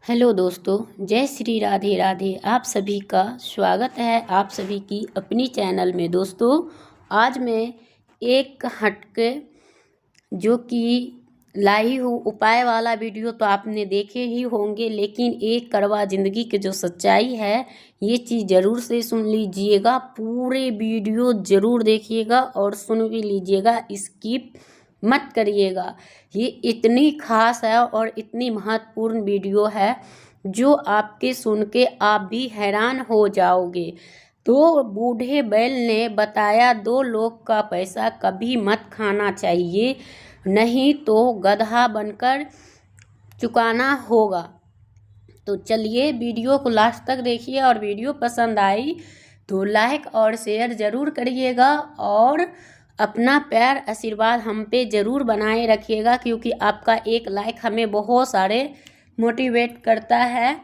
Hello दोस्तों, जय श्री राधे राधे। आप सभी का स्वागत है आप सभी की अपनी चैनल में। दोस्तों, आज मैं एक हटके जो कि लाई हूँ उपाय वाला वीडियो तो आपने देखे ही होंगे, लेकिन एक कड़वा ज़िंदगी की जो सच्चाई है ये चीज़ ज़रूर से सुन लीजिएगा। पूरे वीडियो ज़रूर देखिएगा और सुन भी लीजिएगा, स्किप मत करिएगा। ये इतनी खास है और इतनी महत्वपूर्ण वीडियो है जो आपके सुन के आप भी हैरान हो जाओगे। तो बूढ़े बैल ने बताया 2 लोग का पैसा कभी मत खाना चाहिए, नहीं तो गधा बनकर चुकाना होगा। तो चलिए वीडियो को लास्ट तक देखिए और वीडियो पसंद आई तो लाइक और शेयर ज़रूर करिएगा और अपना प्यार आशीर्वाद हम पे ज़रूर बनाए रखिएगा, क्योंकि आपका एक लाइक हमें बहुत सारे मोटिवेट करता है।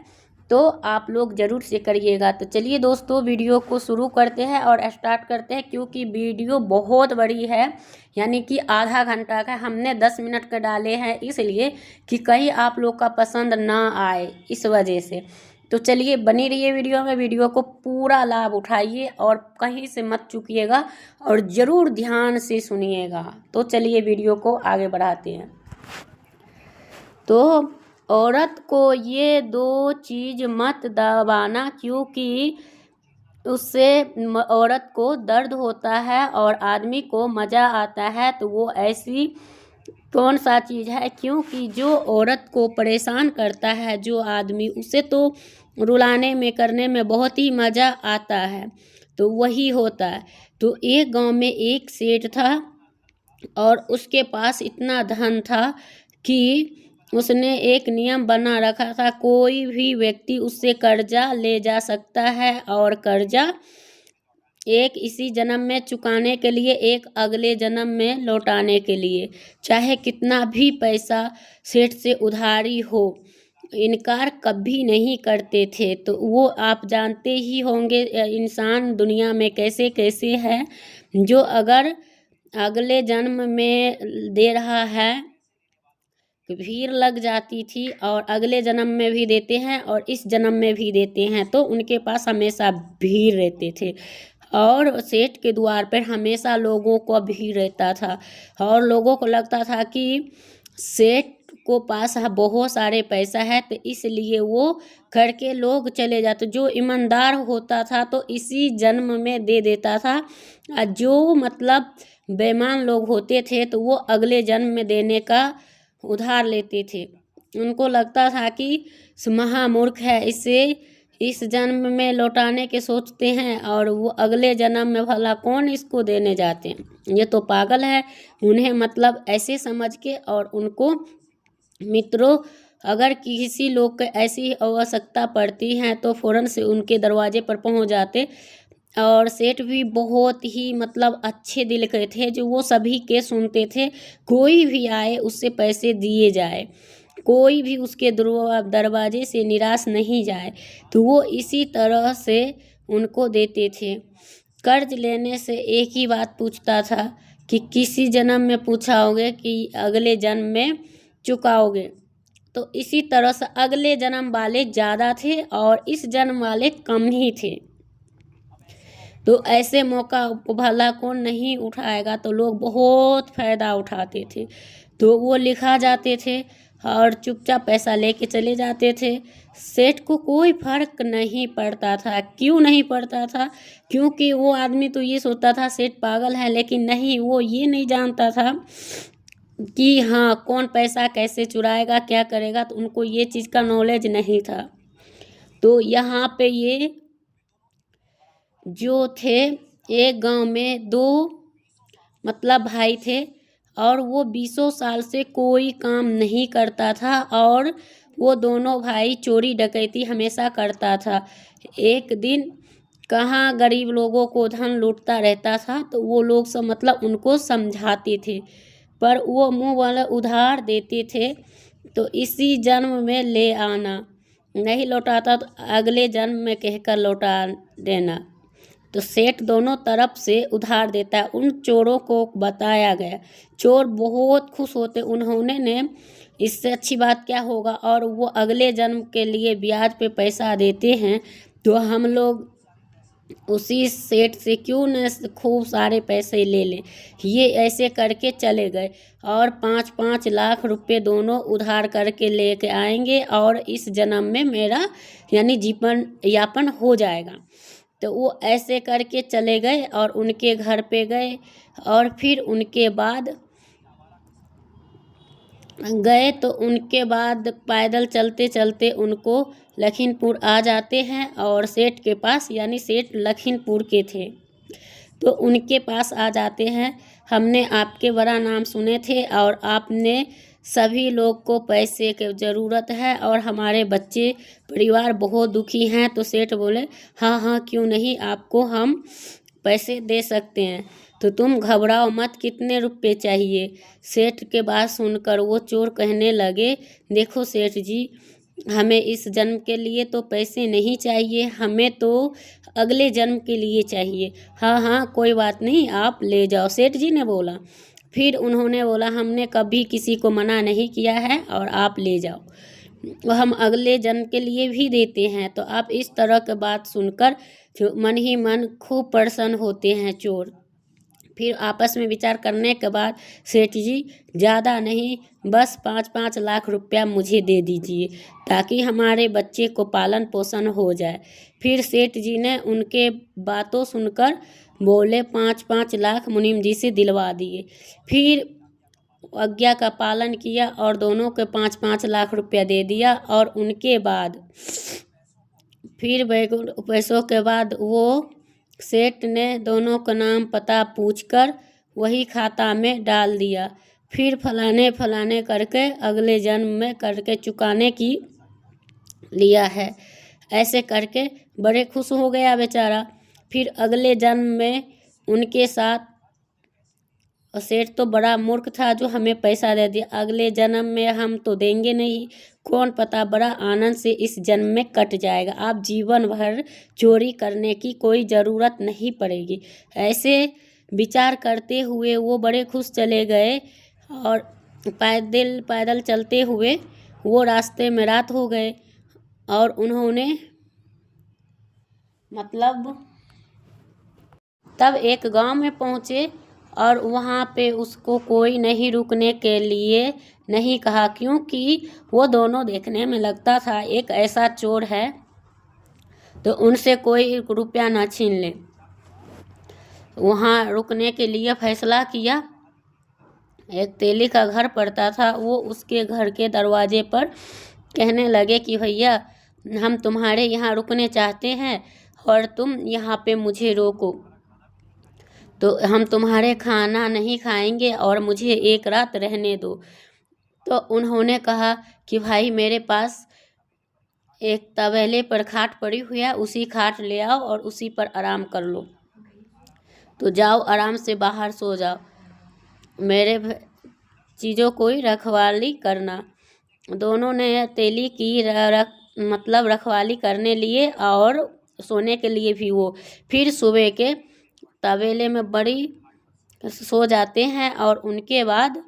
तो आप लोग ज़रूर से करिएगा। तो चलिए दोस्तों, वीडियो को शुरू करते हैं और स्टार्ट करते हैं, क्योंकि वीडियो बहुत बड़ी है, यानी कि आधा घंटा का। हमने 10 मिनट का डाले हैं इसलिए कि कहीं आप लोग का पसंद ना आए, इस वजह से। तो चलिए बनी रहिए वीडियो में, वीडियो को पूरा लाभ उठाइए और कहीं से मत चूकिएगा और ज़रूर ध्यान से सुनिएगा। तो चलिए वीडियो को आगे बढ़ाते हैं। तो औरत को ये 2 चीज़ मत दबाना, क्योंकि उससे औरत को दर्द होता है और आदमी को मज़ा आता है। तो वो ऐसी कौन सा चीज़ है, क्योंकि जो औरत को परेशान करता है जो आदमी, उसे तो रुलाने में करने में बहुत ही मज़ा आता है। तो वही होता है। तो एक गांव में एक सेठ था और उसके पास इतना धन था कि उसने एक नियम बना रखा था, कोई भी व्यक्ति उससे कर्जा ले जा सकता है और कर्जा एक इसी जन्म में चुकाने के लिए, एक अगले जन्म में लौटाने के लिए, चाहे कितना भी पैसा सेठ से उधारी हो, इनकार कभी नहीं करते थे। तो वो आप जानते ही होंगे इंसान दुनिया में कैसे कैसे है, जो अगर अगले जन्म में दे रहा है भीड़ लग जाती थी और अगले जन्म में भी देते हैं और इस जन्म में भी देते हैं, तो उनके पास हमेशा भीड़ रहते थे और सेठ के द्वार पर हमेशा लोगों को भीड़ रहता था और लोगों को लगता था कि सेठ को पास बहुत सारे पैसा है, तो इसलिए वो करके लोग चले जाते। जो ईमानदार होता था तो इसी जन्म में दे देता था, जो मतलब बेईमान लोग होते थे तो वो अगले जन्म में देने का उधार लेते थे। उनको लगता था कि महामूर्ख है, इसे इस जन्म में लौटाने के सोचते हैं और वो अगले जन्म में भला कौन इसको देने जाते हैं, ये तो पागल है। उन्हें मतलब ऐसे समझ के, और उनको मित्रों अगर किसी लोग को ऐसी आवश्यकता पड़ती है तो फ़ौरन से उनके दरवाजे पर पहुंच जाते। और सेठ भी बहुत ही मतलब अच्छे दिल के थे, जो वो सभी के सुनते थे। कोई भी आए उससे पैसे दिए जाए, कोई भी उसके दरवाजे से निराश नहीं जाए, तो वो इसी तरह से उनको देते थे। कर्ज लेने से एक ही बात पूछता था कि किसी जन्म में पूछाओगे कि अगले जन्म में चुकाओगे। तो इसी तरह से अगले जन्म वाले ज़्यादा थे और इस जन्म वाले कम ही थे। तो ऐसे मौका को भला कौन नहीं उठाएगा, तो लोग बहुत फ़ायदा उठाते थे। तो वो लिखा जाते थे और चुपचाप पैसा लेके चले जाते थे। सेठ को कोई फ़र्क नहीं पड़ता था। क्यों नहीं पड़ता था? क्योंकि वो आदमी तो ये सोचता था सेठ पागल है, लेकिन नहीं, वो ये नहीं जानता था कि हाँ कौन पैसा कैसे चुराएगा, क्या करेगा। तो उनको ये चीज़ का नॉलेज नहीं था। तो यहाँ पे ये जो थे, एक गांव में 2 मतलब भाई थे और वो 20 साल से कोई काम नहीं करता था और वो दोनों भाई चोरी डकैती हमेशा करता था। एक दिन कहाँ गरीब लोगों को धन लूटता रहता था, तो वो लोग सब मतलब उनको समझाते थे, पर वो मुंह वाला उधार देते थे। तो इसी जन्म में ले आना, नहीं लौटाता तो अगले जन्म में कहकर लौटा देना। तो सेठ दोनों तरफ से उधार देता है। उन चोरों को बताया गया, चोर बहुत खुश होते। उन्होंने ने इससे अच्छी बात क्या होगा। और वो अगले जन्म के लिए ब्याज पे पैसा देते हैं, तो हम लोग उसी सेठ से क्यों न खूब सारे पैसे ले लें। ये ऐसे करके चले गए और 5-5 लाख रुपए दोनों उधार करके लेके आएंगे और इस जन्म में मेरा यानी जीवन यापन हो जाएगा। तो वो ऐसे करके चले गए और उनके घर पे गए और फिर उनके बाद गए तो उनके बाद पैदल चलते चलते उनको लखीमपुर आ जाते हैं और सेठ के पास, यानी सेठ लखीमपुर के थे, तो उनके पास आ जाते हैं। हमने आपके बड़ा नाम सुने थे और आपने सभी लोग को पैसे की ज़रूरत है और हमारे बच्चे परिवार बहुत दुखी हैं। तो सेठ बोले हाँ हाँ क्यों नहीं, आपको हम पैसे दे सकते हैं, तो तुम घबराओ मत, कितने रुपए चाहिए। सेठ के बात सुनकर वो चोर कहने लगे देखो सेठ जी, हमें इस जन्म के लिए तो पैसे नहीं चाहिए, हमें तो अगले जन्म के लिए चाहिए। हाँ हाँ कोई बात नहीं, आप ले जाओ, सेठ जी ने बोला। फिर उन्होंने बोला हमने कभी किसी को मना नहीं किया है और आप ले जाओ, हम अगले जन्म के लिए भी देते हैं। तो आप इस तरह की बात सुनकर मन ही मन खूब प्रसन्न होते हैं चोर। फिर आपस में विचार करने के बाद सेठ जी ज़्यादा नहीं, बस 5-5 लाख रुपया मुझे दे दीजिए ताकि हमारे बच्चे को पालन पोषण हो जाए। फिर सेठ जी ने उनके बातों सुनकर बोले 5-5 लाख मुनीम जी से दिलवा दिए। फिर आज्ञा का पालन किया और दोनों के 5-5 लाख रुपया दे दिया। और उनके बाद फिर पैसों के बाद वो सेठ ने दोनों का नाम पता पूछकर वही खाता में डाल दिया। फिर फलाने करके अगले जन्म में करके चुकाने की लिया है। ऐसे करके बड़े खुश हो गया बेचारा। फिर अगले जन्म में उनके साथ, सेठ तो बड़ा मूर्ख था जो हमें पैसा दे दिया, अगले जन्म में हम तो देंगे नहीं, कौन पता बड़ा आनंद से इस जन्म में कट जाएगा, आप जीवन भर चोरी करने की कोई ज़रूरत नहीं पड़ेगी। ऐसे विचार करते हुए वो बड़े खुश चले गए और पैदल चलते हुए वो रास्ते में रात हो गए और उन्होंने तब एक गांव में पहुँचे और वहाँ पे उसको कोई नहीं रुकने के लिए नहीं कहा, क्योंकि वो दोनों देखने में लगता था एक ऐसा चोर है तो उनसे कोई रुपया ना छीन ले। वहाँ रुकने के लिए फैसला किया। एक तेली का घर पड़ता था, वो उसके घर के दरवाजे पर कहने लगे कि भैया हम तुम्हारे यहाँ रुकने चाहते हैं और तुम यहाँ पे मुझे रोको, तो हम तुम्हारे खाना नहीं खाएंगे और मुझे एक रात रहने दो। तो उन्होंने कहा कि भाई मेरे पास एक तवेले पर खाट पड़ी हुई है, उसी खाट ले आओ और उसी पर आराम कर लो, तो जाओ आराम से बाहर सो जाओ, मेरे चीज़ों को ही रखवाली करना। दोनों ने तेली की रखवाली करने लिए और सोने के लिए भी वो फिर सुबह के तवेले में बड़ी सो जाते हैं। और उनके बाद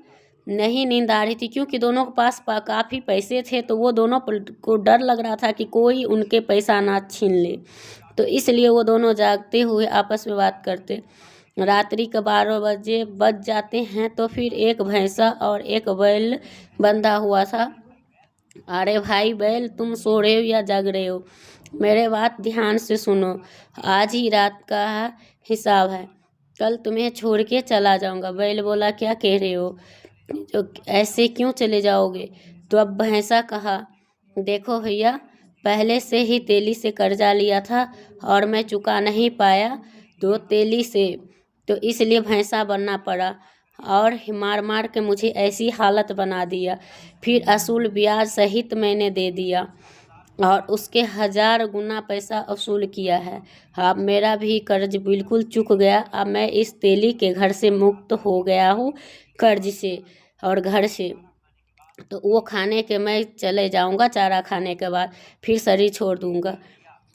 नहीं नींद आ रही थी, क्योंकि दोनों के पास काफ़ी पैसे थे, तो वो दोनों को डर लग रहा था कि कोई उनके पैसा ना छीन ले, तो इसलिए वो दोनों जागते हुए आपस में बात करते। रात्रि के 12 बजे बज जाते हैं तो फिर एक भैंसा और एक बैल बंधा हुआ था। अरे भाई बैल, तुम सो रहे हो या जग रहे हो, मेरे बात ध्यान से सुनो, आज ही रात का हिसाब है, कल तुम्हें छोड़ के चला जाऊंगा। बैल बोला क्या कह रहे हो, तो ऐसे क्यों चले जाओगे। तो अब भैंसा कहा देखो भैया, पहले से ही तेली से कर्जा लिया था और मैं चुका नहीं पाया तो तेली से, तो इसलिए भैंसा बनना पड़ा और मार के मुझे ऐसी हालत बना दिया। फिर असूल ब्याज सहित मैंने दे दिया और उसके 1000 गुना पैसा वसूल किया है। अब मेरा भी कर्ज बिल्कुल चुक गया, अब मैं इस तेली के घर से मुक्त हो गया हूँ, कर्ज से और घर से, तो वो खाने के मैं चले जाऊँगा, चारा खाने के बाद फिर शरीर छोड़ दूँगा।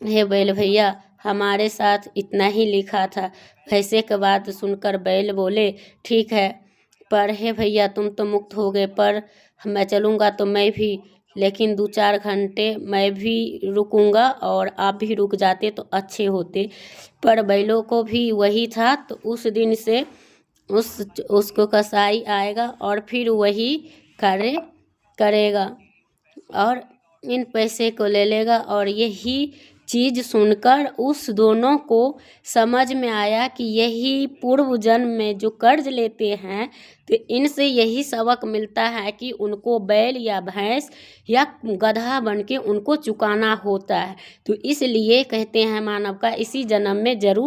हे बैल भैया, हमारे साथ इतना ही लिखा था। भैंसे के बात सुनकर बैल बोले ठीक है, पर हे भैया तुम तो मुक्त हो गए, पर मैं चलूँगा तो मैं भी, लेकिन 2-4 घंटे मैं भी रुकूँगा और आप भी रुक जाते तो अच्छे होते। पर बैलों को भी वही था, तो उस दिन से उसको कसाई आएगा और फिर वही कार्य करेगा और इन पैसे को ले लेगा। और यही चीज़ सुनकर उस दोनों को समझ में आया कि यही पूर्व जन्म में जो कर्ज लेते हैं तो इनसे यही सबक मिलता है कि उनको बैल या भैंस या गधा बन के उनको चुकाना होता है। तो इसलिए कहते हैं मानव का इसी जन्म में जरूर